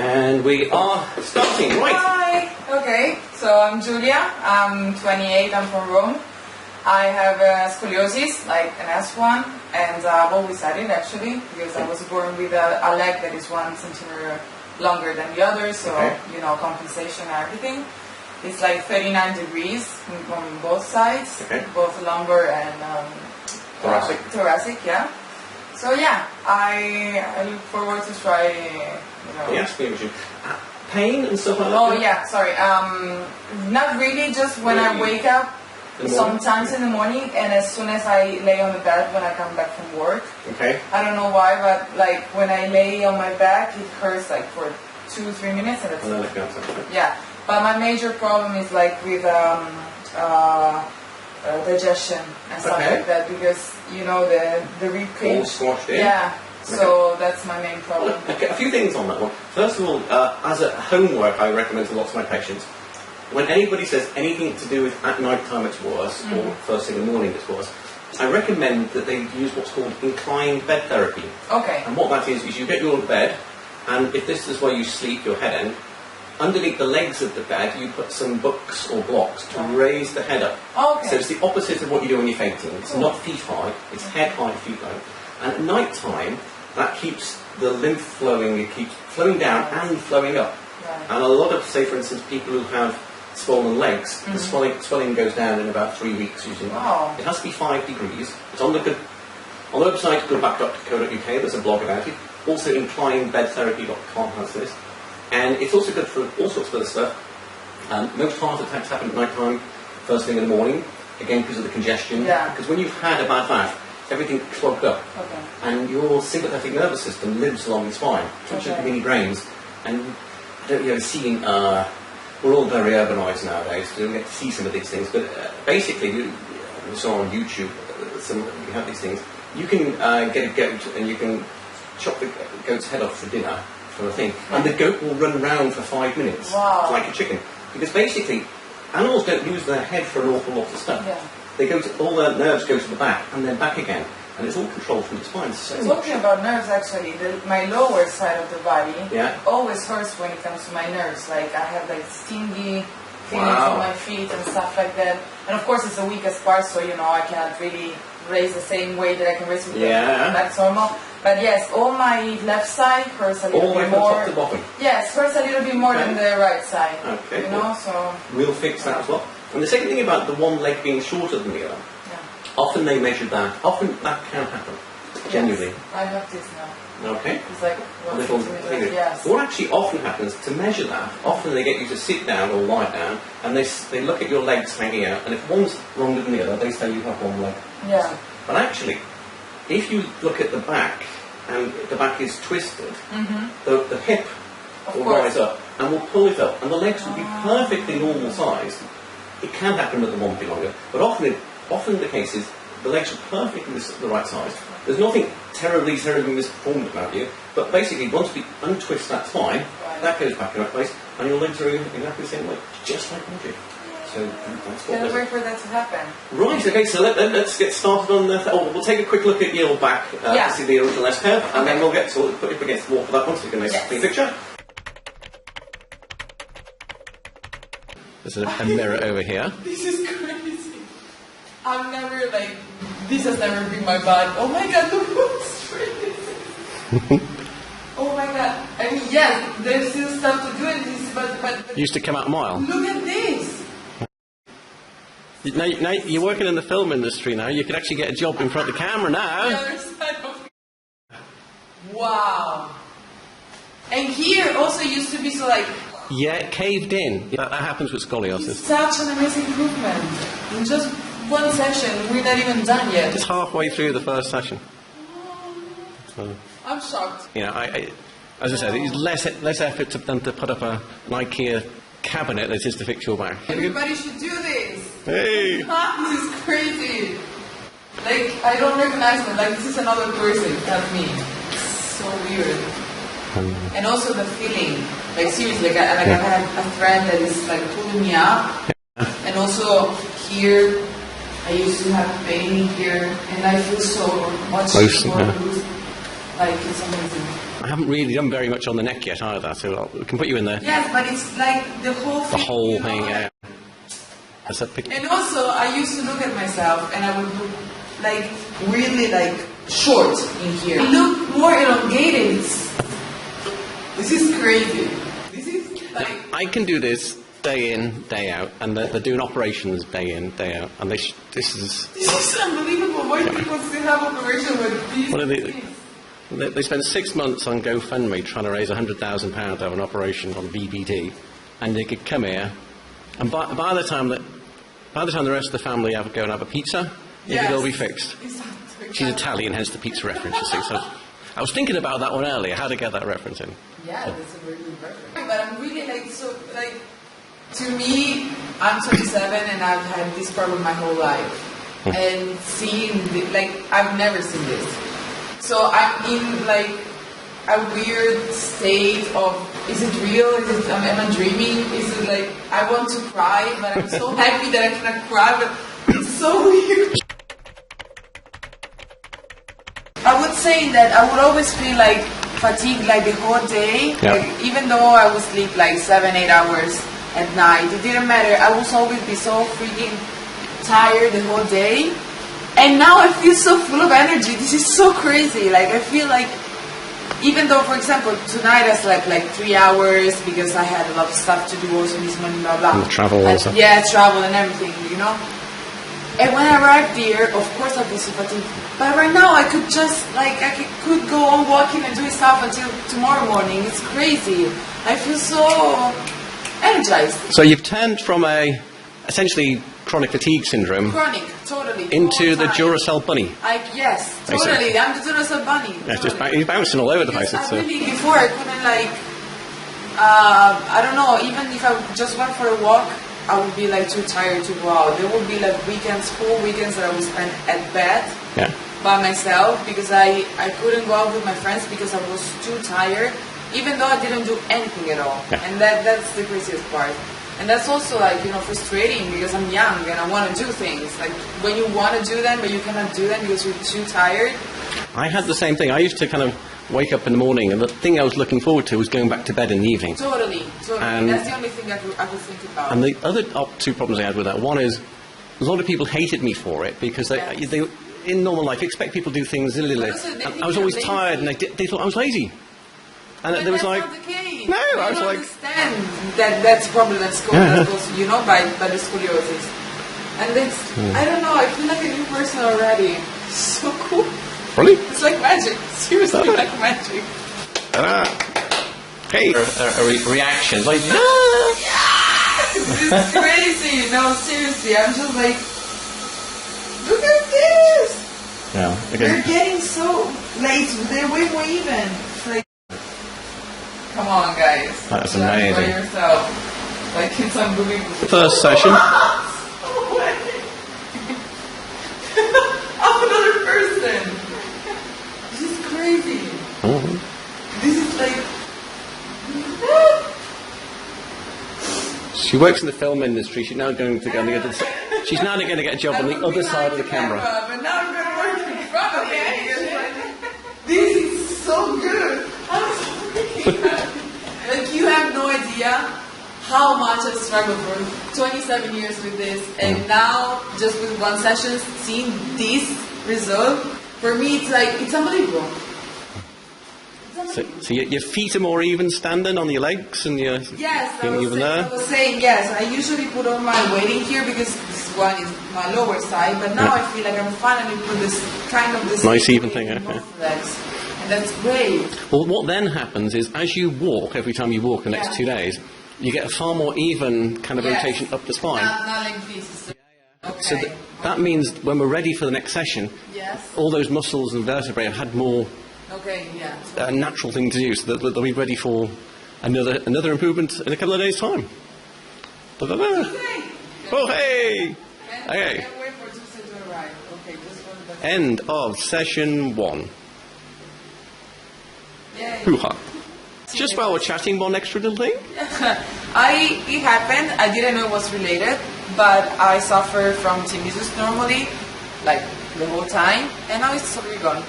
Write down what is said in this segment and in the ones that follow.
And we are starting, right? Hi! Okay, so I'm Giulia, I'm 28, I'm from Rome. I have scoliosis, like an S1, and I've always had it actually, because I was born with a leg that is 1 centimeter longer than the other, so, you know, compensation and everything. It's like 39 degrees on both sides, both lumbar and thoracic, yeah. So yeah, I look forward to try, you know. Yes, pain and stuff like that? Oh yeah, sorry. Not really, just when I wake up, sometimes in the morning, and as soon as I lay on the bed when I come back from work. Okay. I don't know why, but like when I lay on my back, it hurts like for 2-3 minutes, and that's it. Yeah, but my major problem is like with digestion and stuff like that, because you know the rib cage. All squashed in. Yeah. So that's my main problem. Okay, a few things on that one. First of all, as a homework, I recommend to lots of my patients, when anybody says anything to do with at night time it's worse, or first thing in the morning it's worse, I recommend that they use what's called inclined bed therapy. Okay. And what that is you get your bed, and if this is where you sleep, your head end, underneath the legs of the bed you put some books or blocks to raise the head up. Okay. So it's the opposite of what you do when you're fainting. It's not feet high, it's head high, feet low. And at night time, that keeps the lymph flowing, it keeps flowing down and flowing up. Right. And a lot of, say for instance, people who have swollen legs, the swelling goes down in about 3 weeks usually. Wow. It has to be 5 degrees. It's on the website, goodback.co.uk, there's a blog about it. Also inclinedbedtherapy.com has this. And it's also good for all sorts of other stuff. Most heart attacks happen at night time, first thing in the morning, again because of the congestion. Yeah. Because when you've had a bad bath, everything clogged up, and your sympathetic nervous system lives along the spine, such as mini brains. And I don't know if you've seen, we're all very urbanised nowadays, so we don't get to see some of these things, but basically, you saw on YouTube, you have these things, you can get a goat and you can chop the goat's head off for dinner, for a thing, and the goat will run around for 5 minutes, like a chicken. Because basically, animals don't use their head for an awful lot of stuff. Yeah. All their nerves go to the back and then back again, and it's all controlled from the spine. So talking about nerves, actually, my lower side of the body always hurts when it comes to my nerves. Like I have like stingy feelings on my feet and stuff like that. And of course, it's the weakest part, so you know I cannot really raise the same weight that I can raise with that's normal. But yes, all my left side hurts a little bit more. All the way from top to bottom. Yes, hurts a little bit more than the right side. Okay. You know, so we'll fix that as well. And the second thing about the one leg being shorter than the other, often they measure that. Often that can happen, genuinely. Yes, I have this now. Okay. It's like a little thing. Yes. What actually often happens, to measure that, often they get you to sit down or lie down, and they look at your legs hanging out, and if one's longer than the other, they say you have one leg. Yeah. But actually, if you look at the back, and the back is twisted, the hip will rise up and will pull it up, and the legs will be perfectly normal sized. It can happen with the one bit longer, but often the case is the legs are perfectly the right size. There's nothing terribly misformed about you, but basically once we untwist that spine, that goes back in that place, and your legs are in exactly the same way, just like magic. So that's what. Can't wait for that to happen. Right. Okay. So let's get started on the. We'll take a quick look at your back to see the original S curve, and then we'll get to put it against the wall for that one, so we can make a clean picture. There's a mirror over here. This is crazy. I've never, this has never been my body. Oh my god, look how straight this is. Oh my god. I mean, yes, there's still stuff to do in this, but Used to come out a mile. Look at this. Now you're working in the film industry now. You could actually get a job in front of the camera now. The other side of wow. And here also used to be so yeah, it caved in. That happens with scoliosis. It's such an amazing improvement. In just one session, we're not even done yet. Just halfway through the first session. So, I'm shocked. You know, as I said, it's less effort than to put up an IKEA cabinet than it is to fix your back. Everybody should do this. Hey! This is crazy. I don't recognize them. This is another person, not me. It's so weird. And also the feeling. Seriously, I've had a friend that is pulling me up. And also here, I used to have pain here, and I feel so much more loose. Like, it's amazing. I haven't really done very much on the neck yet either, so we can put you in there. Yes, but it's like the whole thing. The whole you know, thing, like- yeah. That's a pic- And also, I used to look at myself and I would look like really like short in here. I look more elongated. This is crazy. This is like. I can do this day in, day out, and they're doing operations day in, day out, and this is... This is unbelievable. Why people still have operation with these? What are they spent 6 months on GoFundMe trying to raise £100,000 to have an operation on VBD, and they could come here, and by the time the rest of the family go and have a pizza, it could all be fixed. Exactly. She's Italian, hence the pizza reference, you see. So I was thinking about that one earlier, how to get that reference in. Yeah, that's a very good reference. But I'm really like, so, like, to me, I'm 27 and I've had this problem my whole life. And seeing, I've never seen this. So I'm in, like, a weird state of, is it real? Am I dreaming? Is it like, I want to cry, but I'm so happy that I cannot cry, but it's so weird. I would say that I would always feel like fatigued like the whole day. Yeah. Like, even though I would sleep like 7-8 hours at night, it didn't matter. I would always be so freaking tired the whole day. And now I feel so full of energy. This is so crazy. Like, I feel like, even though, for example, tonight I slept like 3 hours because I had a lot of stuff to do also this morning, blah, blah. And travel also. Yeah, travel and everything, you know. And when I arrived there, of course I was so fatigued. But right now I could just, like, could go on walking and doing stuff until tomorrow morning. It's crazy. I feel so energized. So you've turned from essentially chronic fatigue syndrome Chronic, totally. into the time. Duracell bunny. Yes, Basically. totally. I'm the Duracell bunny. Yeah, Totally. he's bouncing all over the place. Because It's, I really, before I couldn't like, I don't know, even if I just went for a walk, I would be like too tired to go out. There would be like weekends, whole weekends that I would spend at bed yeah. by myself because I couldn't go out with my friends because I was too tired, even though I didn't do anything at all. Yeah. And that's the craziest part. And that's also like, you know, frustrating because I'm young and I want to do things. Like when you want to do them but you cannot do them because you're too tired. I had the same thing. I used to kind of wake up in the morning, and the thing I was looking forward to was going back to bed in the evening. Totally. And- That's the only thing I could think about. And the other two problems I had with that, one is a lot of people hated me for it because they in normal life, you expect people to do things a little. But also they think I was always you're tired, lazy. and they thought I was lazy. And But there was that's like, not the case. no, They I was don't like, understand that's a problem that's caused, you know, by the scoliosis. And it's, I don't know, I feel like a new person already. So cool. really? It's like magic. Seriously, like magic. Hey, reactions like, This is crazy. No, seriously, I'm just like, look at this. yeah, They're okay. getting so late. They're way more even. It's like, come on, guys. That's Judge by amazing. yourself. Like, it's unbelievable. First session. I'm another person. This is crazy. Oh. This is like. She works in the film industry. She's now going to go and get. She's now going to get a job on the other side of the camera. But now I'm going to work in front of it. Because, like, this is so good. I'm so freaking happy. Like, you have no idea how much I've struggled for 27 years with this, and now just with one session, seeing this result, for me it's like, it's unbelievable. So your feet are more even standing on your legs, and your Yes, I even there. was saying, yes, I usually put all my weight in here because this one is my lower side, but now I feel like I'm finally put this kind of this Nice even thing, in okay. both legs. And that's great. Well, what then happens is, as you walk, every time you walk the next 2 days, you get a far more even kind of Yes. rotation up the spine. Not like this. Okay. So that means when we're ready for the next session, Yes. all those muscles and vertebrae have had more Okay, yeah. a natural thing to do, so that they'll be ready for another improvement in a couple of days' time. Da-da-da. Okay. Oh, hey! Okay. Can't wait for Tuesday to arrive. Okay, just for the End of session 1. Yay. Hoo-ha. Just while we're chatting, one extra little thing. It happened. I didn't know it was related, but I suffer from tinnitus normally, like the whole time, and now it's totally gone.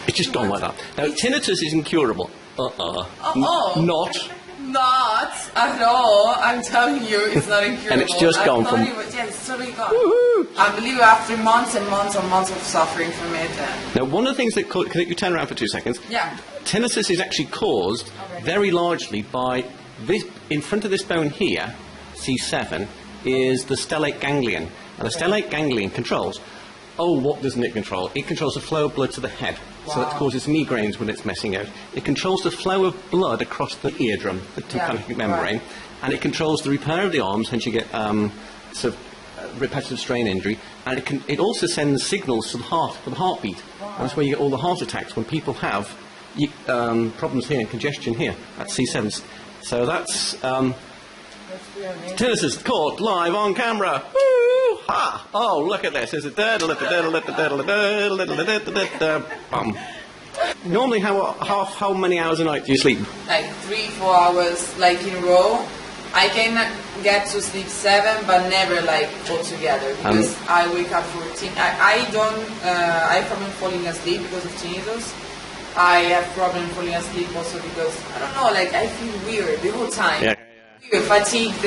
It's just gone like that. Now, tinnitus is incurable. Not. Not at all. I'm telling you, it's not incurable. And it's just gone from... Yeah, it's totally gone. I believe after months and months and months of suffering from it. Now, one of the things that... Can you turn around for 2 seconds? Yeah. Tinnitus is actually caused very largely by this... In front of this bone here, C7, is the stellate ganglion. And the stellate ganglion controls... Oh, what doesn't it control? It controls the flow of blood to the head. Wow. So that causes migraines when it's messing out. It controls the flow of blood across the eardrum, the tympanic membrane, and it controls the repair of the arms, hence you get sort of repetitive strain injury. And it also sends signals to the heart for the heartbeat. Wow. And that's where you get all the heart attacks when people have problems here and congestion here. That's C7. So that's tinnitus caught live on camera. Ha! Oh, look at this. Is it Normally, how many hours a night do you sleep? Like 3-4 hours, like in a row. I can get to sleep 7, but never like all together because I wake up 14. I have problem falling asleep because of tinnitus. I have problem falling asleep also because I don't know, like I feel weird the whole time. Yeah. Weird, fatigued,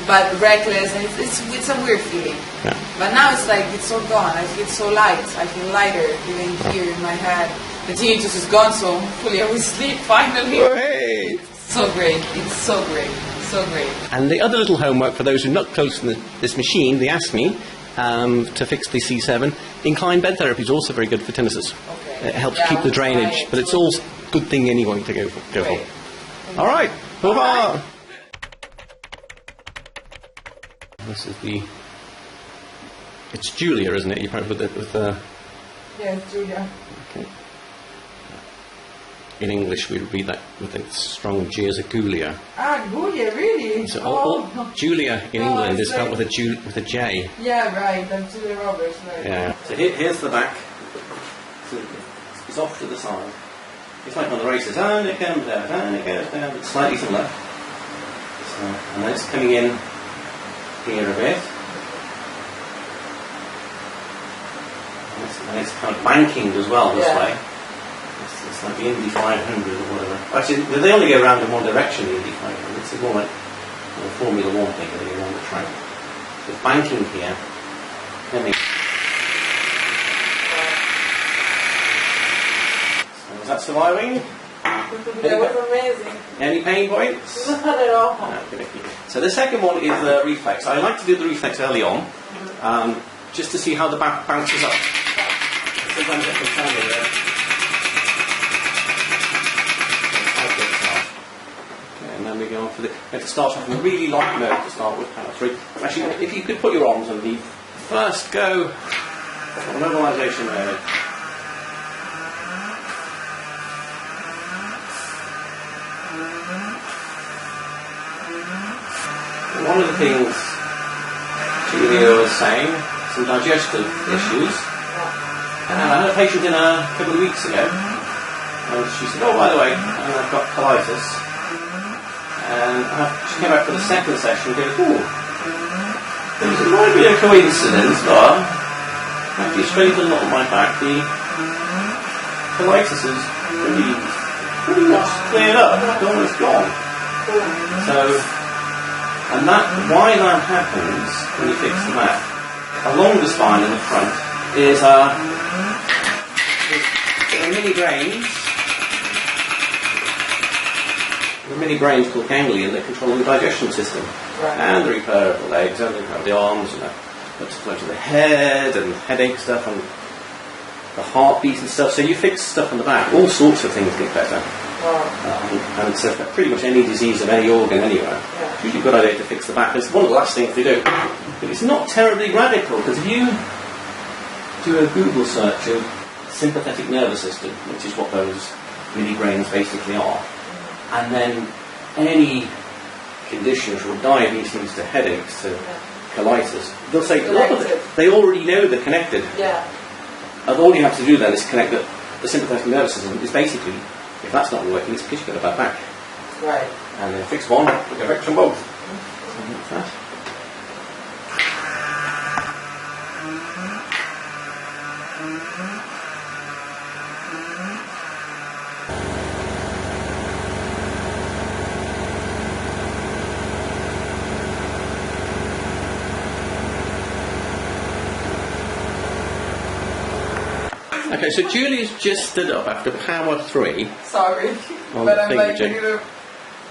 but reckless, and it's a weird feeling. Yeah. But now it's like it's all gone. I feel so light. I feel lighter even here in my head. The tinnitus is gone, so hopefully I will sleep finally. Oh, hey. So great. It's so great. So great. And the other little homework for those who are not close to this machine, the ASME, to fix the C7, inclined bed therapy is also very good for tinnitus. Okay. It helps keep the drainage, but it's all good thing anyone to go for. All right. Over. This is it's Julia, isn't it? You probably with Yeah, it's Julia. Okay. In English, we read that with a strong G as a Gulia. Ah, Gulia, really? So Julia in England is spelled with a J. Yeah, right. That's Julia Roberts, right? Yeah. So here's the back. So it's off to the side. It's like on the races. And it comes down, and it goes down. It's slightly similar. So, and then it's coming in here a bit. And it's kind of banking as well this way. It's like the Indy 500 or whatever. Actually, they only go around in one direction, the Indy 500. It's more like a Formula 1 thing, they go around the track. So it's banking here. Coming. So is that surviving? That was amazing. Any pain points? Not at all. Okay. So the second one is the reflex. I like to do the reflex early on, just to see how the back bounces up. Sometimes I can stand it there. Okay, and then we go on for we have to start off in a really light note to start with, count of 3. Actually, if you could put your arms underneath. First go mobilisation mode. One of the things Julia was saying, some digestive issues. And I had a patient in a couple of weeks ago, and she said, oh, by the way, I've got colitis. And she came back for the second session and goes, oh, it might be a coincidence, but after you straighten a lot of my back, the colitis is pretty much cleared up, it's almost gone. So, and why that happens when you fix the back, along the spine in the front, is the mini brains called ganglion that control the digestion system, and the repair of the legs, and the repair of the arms, and what's flow to the head, and headache stuff, and the heartbeat and stuff. So you fix stuff on the back, all sorts of things get better. And it's pretty much any disease of any organ anywhere. It's usually a good idea to fix the back. It's one of the last things to do. But it's not terribly radical, because if you do a Google search of sympathetic nervous system, which is what those mini brains basically are, and then any condition from diabetes to headaches to colitis, they'll say a lot of it, they already know they're connected. And all you have to do then is connect the sympathetic nervous system is basically, if that's not working, it's because you've got a bad back. Right. And then fix one, we go fix them both. Something like that. Okay, so Julia's just stood up after power 3. Sorry, On but the I'm like a thingamajig. little,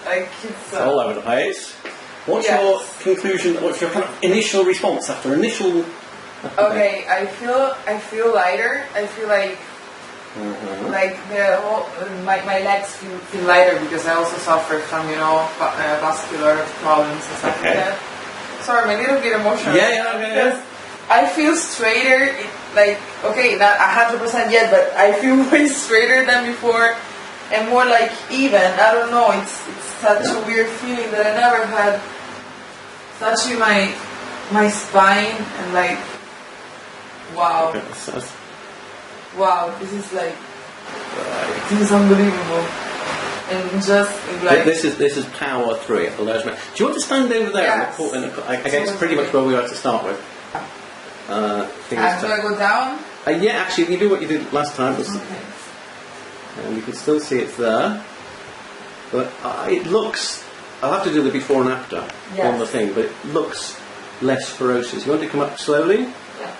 like it's. All over the place. What's Yes. your conclusion? What's your kind of initial response after initial? Okay, I feel lighter. I feel like the whole my legs feel lighter because I also suffer from vascular problems and stuff like that. Sorry, I'm a little bit emotional. Yeah. Because I feel straighter. Not 100% yet, but I feel way straighter than before and more like even. I don't know. It's such a weird feeling that I never had. Touching my spine and like. Wow. Wow, this is like this is unbelievable. And just like This is power 3 at the lowest rank. Do you want to stand over there? Yes. I guess pretty much where we were to start with. do I go down? Yeah, actually, you can do what you did last time. Okay. And you can still see it's there. But it looks. I'll have to do the before and after on the thing, but it looks less ferocious. You want to come up slowly? Yeah.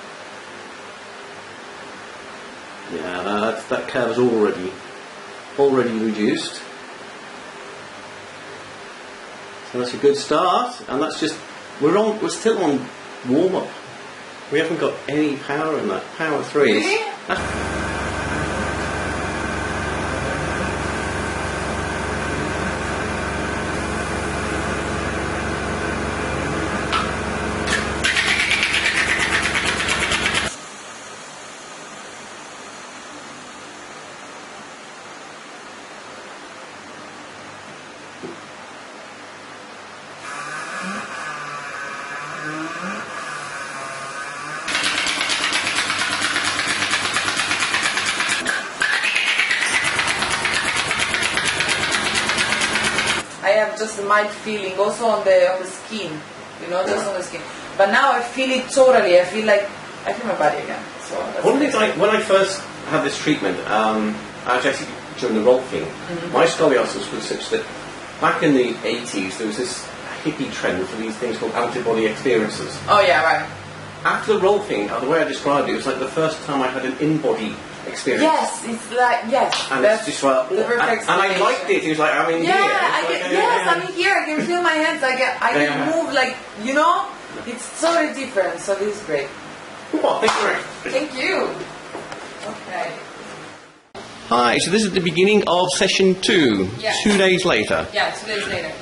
Yeah, that curve's already reduced. So that's a good start, and that's just we're still on warm up. We haven't got any power in that. Power 3 is. Really? I have just a mild feeling also on the skin, just on the skin. But now I feel it totally. I feel my body again. So that's One of the things when I first had this treatment, actually during the rolfing, my scoliosis was such that back in the 80s there was this hippie trend for these things called out-of-body experiences. Oh yeah, right. After the rolfing, the way I described it was like the first time I had an in-body experience. Yes, it's like And that's it's just like, the perfect and I liked it. It was like I'm in here. I'm in here. I can feel my hands. I can move It's totally different. So this is great. Well, thank you very much. Thank you. Okay. Hi, so this is the beginning of session 2. Yes. 2 days later. Yeah, 2 days later.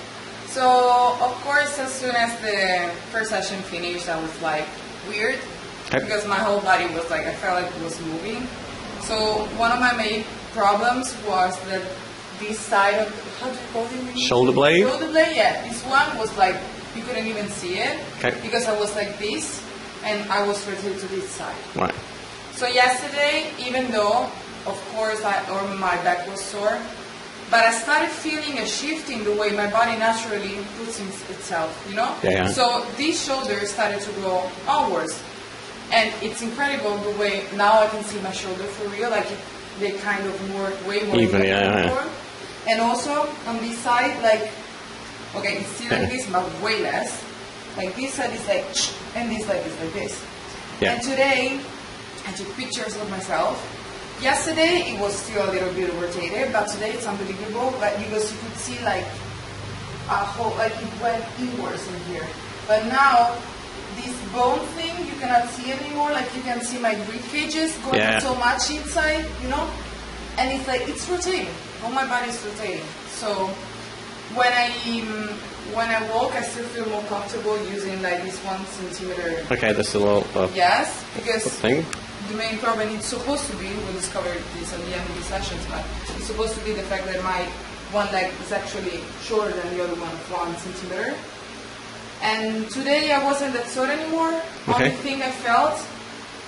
So of course, as soon as the first session finished, I was like weird because my whole body was like I felt like it was moving. So one of my main problems was that this side of how do you call it? Shoulder blade? Shoulder blade, yeah. This one was like you couldn't even see it because I was like this and I was rotated to this side. Right. So yesterday, even though of course my back was sore, but I started feeling a shift in the way my body naturally puts itself, Yeah. So these shoulders started to go onwards. And it's incredible the way now I can see my shoulder for real, they kind of way more even, before. And also on this side, it's still like this, but way less. Like this side is like, and this side is like this. Yeah. And today, I took pictures of myself. Yesterday, it was still a little bit rotated, but today it's unbelievable, because you could see a whole, it went inwards in here. But now, this bone thing you cannot see anymore. You can see my rib cages going so much inside, and it's rotating. All my body is rotating. So when I walk, I still feel more comfortable using this 1 centimeter. Okay, that's a little. Yes, because thing. the main problem it's supposed to be. We discovered this at the end of the sessions, but it's supposed to be the fact that my one leg is actually shorter than the other one, 1 centimeter. And today I wasn't that sore anymore. Only thing I felt.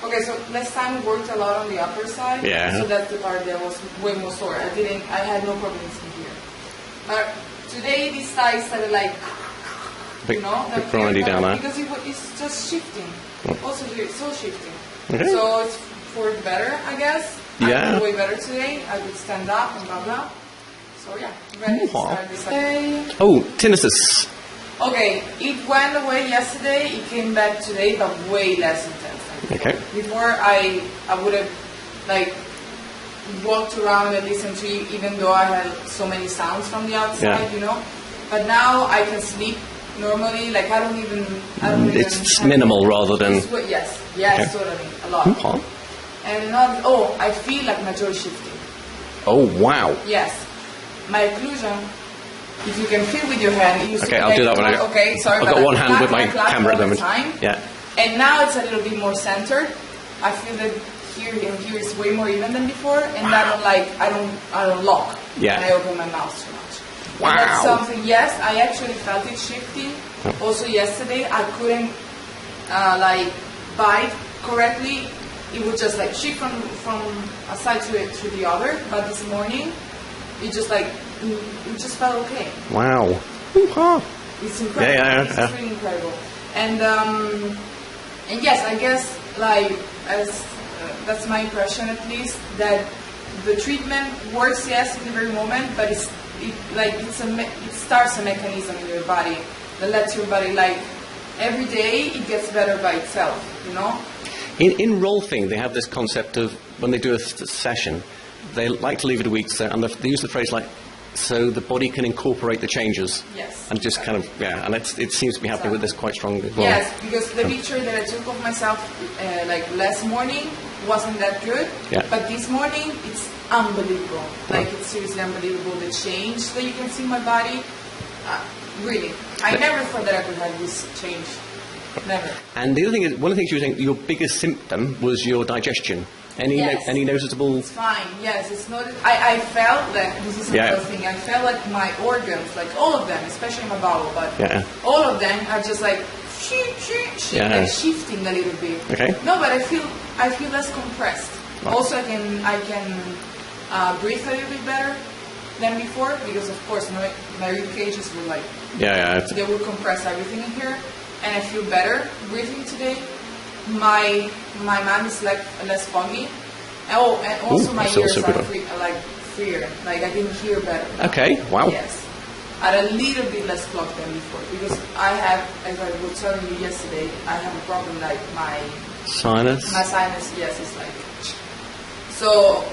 Okay, so last time we worked a lot on the upper side. Yeah. So that's the part that was way more sore. I had no problems in here. But today this side started big grindy down there. because it's just shifting. Also here it's so shifting. Okay. So it's for the better, I guess. Yeah. I feel way better today. I could stand up and blah blah. So yeah, ready to start this day. Oh, tinnitus. Okay, it went away yesterday, it came back today, but way less intense. Okay. Before I would have, walked around and listened to you, even though I had so many sounds from the outside, you know. But now I can sleep normally. Like I don't even. It's minimal rather than. Yes, totally, a lot. Okay. And I feel like my jaw is shifting. Oh wow. Yes, my occlusion. If you can feel with your hand, you okay, I'll do that when I. Okay, sorry. I've got one hand with my camera at the moment. Yeah. And now it's a little bit more centered. I feel that here and here is way more even than before, and I don't lock. Yeah. And I open my mouth too much. Wow. And that's something. Yes, I actually felt it shifting. Oh. Also yesterday, I couldn't bite correctly. It would just like shift from a side to the other. But this morning, it just felt okay. Wow. It's incredible. It's really incredible. And yes, I guess that's my impression at least, that the treatment works, yes, in the very moment, but it starts a mechanism in your body that lets your body every day it gets better by itself, you know. In Rolfing, they have this concept of when they do a session, they like to leave it a week, and they use the phrase so the body can incorporate the changes. Yes. And just kind of, and it seems to be happening with this quite strongly as well. Yes, because the picture that I took of myself, last morning, wasn't that good. Yeah. But this morning, it's unbelievable. It's seriously unbelievable, the change that you can see in my body. Really. I never thought that I could have this change. Never. And the other thing is, one of the things you were saying, your biggest symptom was your digestion. Any noticeable? It's fine. Yes, it's not. I felt that this is another thing. I felt like my organs, all of them, especially my bowel, but all of them are just shifting a little bit. Okay. No, but I feel less compressed. Right. Also, I can breathe a little bit better than before because, of course, my rib cages were they will compress everything in here, and I feel better breathing today. My mind is less foggy. Oh, and also my ears are freer. I can hear better. Okay. Wow. Yes. At a little bit less clogged than before because I have, as I was telling you yesterday, I have a problem my sinus. My sinus, yes, it's so.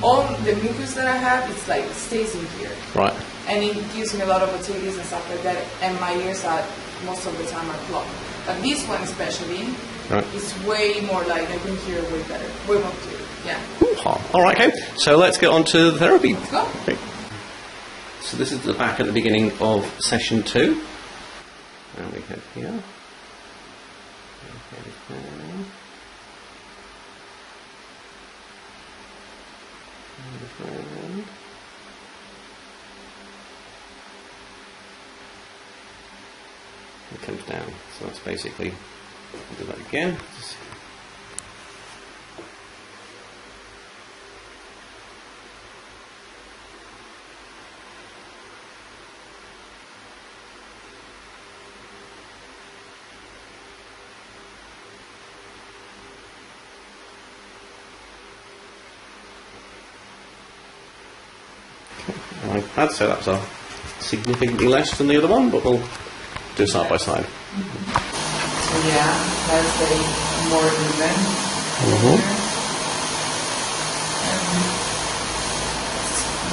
All the mucus that I have, it stays in here. Right. And it gives me a lot of otitis and stuff like that. And my ears most of the time are clogged. But this one especially. Right. It's way more I can hear way better. Way more clear. Yeah. All right, okay. So let's get on to the therapy. Let's go. Okay. So this is the back at the beginning of session 2. And we have here. It comes down. So that's basically. I'll do that again. I'd say that was significantly less than the other one, but we'll do side by side. So that's more even.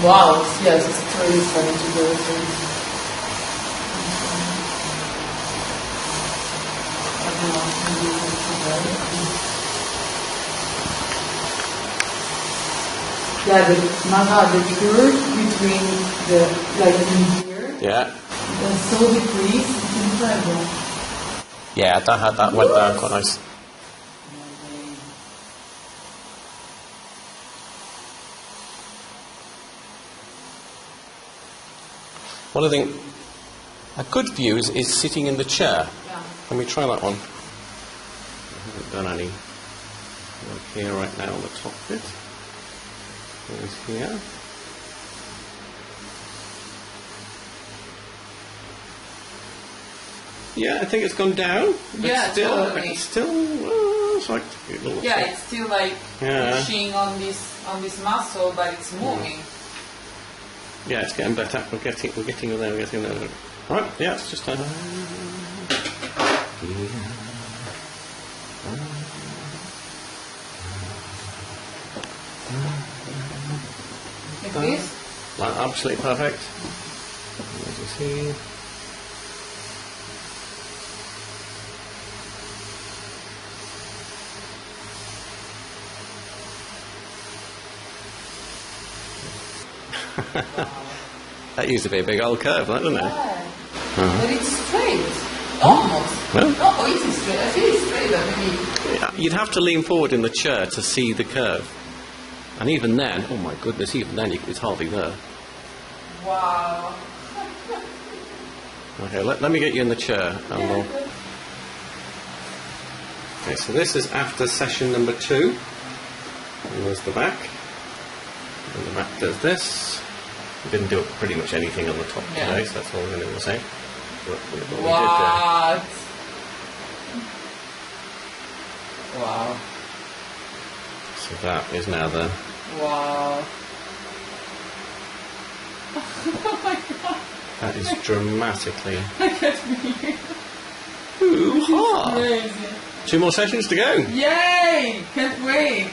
Wow, yes, it's really starting to go through. Yeah, the curve between in here. Yeah. It's so decreased, it's incredible. Yeah, that went down quite nice. One of the things, a good view is sitting in the chair. Yeah. Can we try that one? I haven't done any work here right now on the top bit. There's here. Yeah, I think it's gone down. Yeah, totally. It's still, it's it's still pushing on this muscle, but it's moving. Yeah, it's getting better. We're getting there. All right, yeah, it's just Like this? Like absolutely perfect. As you see. That used to be a big old curve, that, didn't it? Yeah. Uh-huh. But it's straight. Almost. Well, No, it is straight. I feel it's straight, but maybe. you'd have to lean forward in the chair to see the curve. And even then, oh my goodness, even then it's hardly there. Wow. Okay, let me get you in the chair and we'll... Okay, so this is after session number 2. And there's the back. And the back does this. We didn't do pretty much anything on the top today, so that's all we're going to say. What What? Wow. So that is now there. Wow. Oh my god. That is dramatically... Look at me. Hoo-ha! Crazy. 2 more sessions to go. Yay! Can't wait.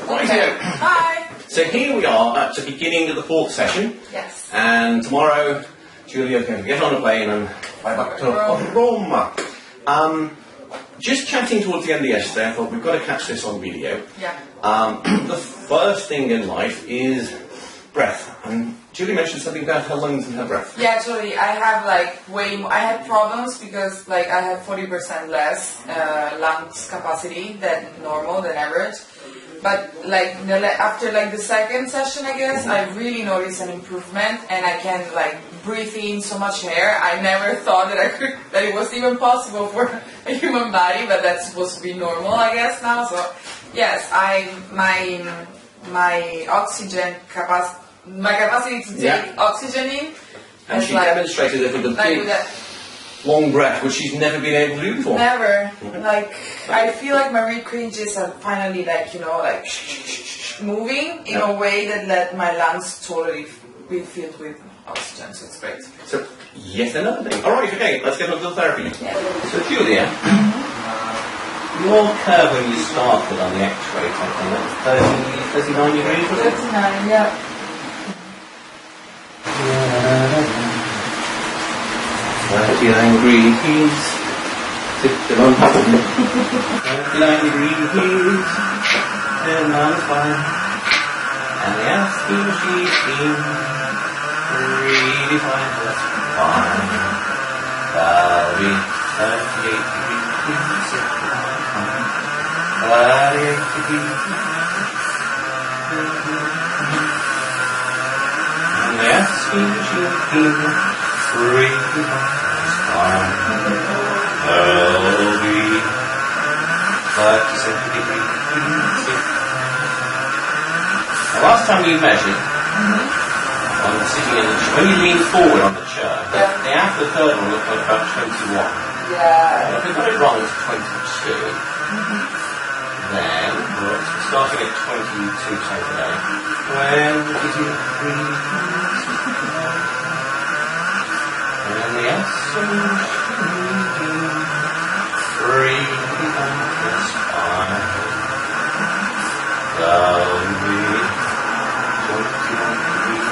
Right, Hi. so here we are at the beginning of the 4th session, Yes. and tomorrow Julia's going to get on a plane and fly back to Rome. Just chatting towards the end of yesterday, I thought we've got to catch this on video. Yeah. The first thing in life is breath, and Julie mentioned something about her lungs and her breath. Yeah, actually, I have like way more, I had problems because like I have 40% less lungs capacity than normal, than average. But like after like the second session, I guess, I really noticed an improvement, and I can like breathe in so much air. I never thought that it was even possible for a human body, but that's supposed to be normal, I guess now. So yes, my oxygen capacity, my capacity to take oxygen in, And she demonstrated it with a big, long breath, which she's never been able to do before. Never. Like, I feel like my rib cages are finally like, like moving in a way that let my lungs totally be filled with oxygen, so it's great. So, yet another thing. Alright, okay, let's get on to the therapy. Yeah. So, Julia, your curve when you started on the x-ray taking, that was 39 degrees, was it? 39, yeah. 39 degrees. 69 39 degrees. And on the fine. And the asking she's been really fine. That's fine. That'll be 38 degrees. 38 degrees. And the asking she's been really fine. That'll be 37 degrees. The last time you measured, on sitting in the chair, when you lean forward on the chair, the after the third one looked like about 21. Yeah. If we got it wrong, it's 22. Then, we're starting at 22 today. 23. And the essence free that's fine. That'll be 21 degrees.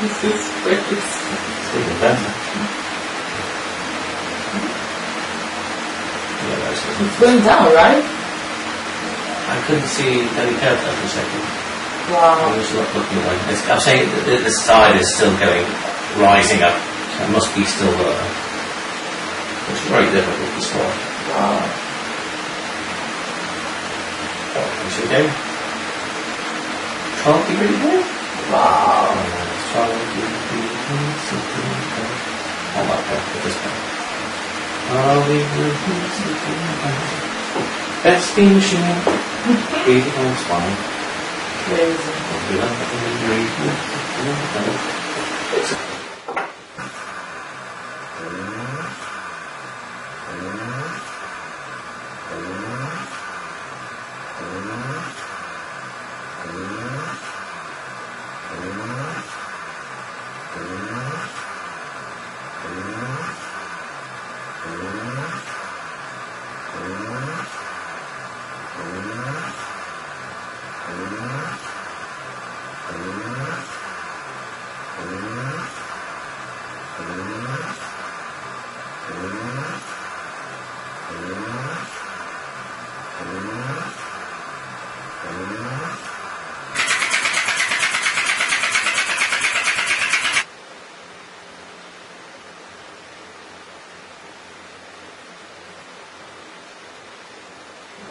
It's even better. Yeah, that's it. It's going down, right? I couldn't see any curve there for a second. I Wow. was not looking away. I'm saying that the side is still rising up. So it must be still there. It's very difficult to spot. Wow. Is it again? 12 degrees there? Wow. 12 degrees. I like that at this point. Destination. Easy on spine. Crazy.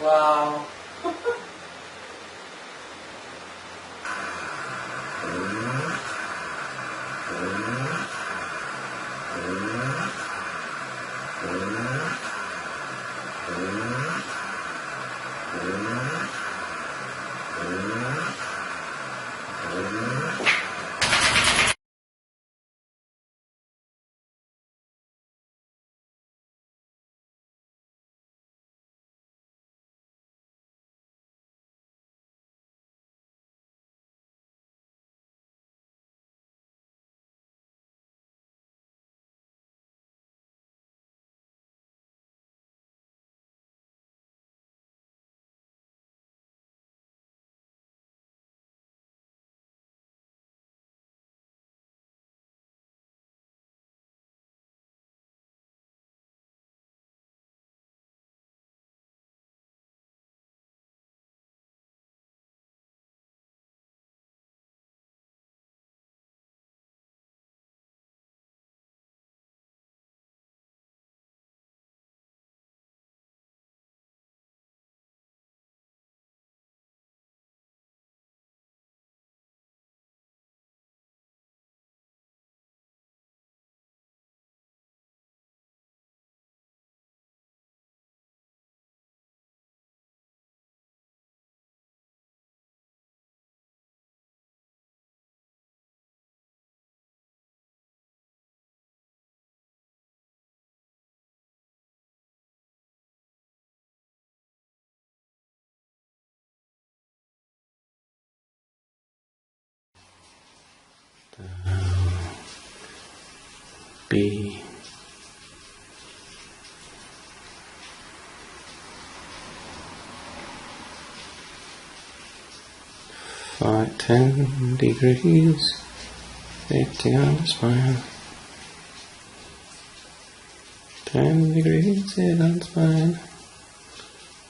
Wow. B. Five, 10 degrees, 80 on the spine. 10 degrees is on spine.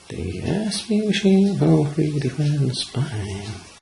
The SB machine will redefine the spine.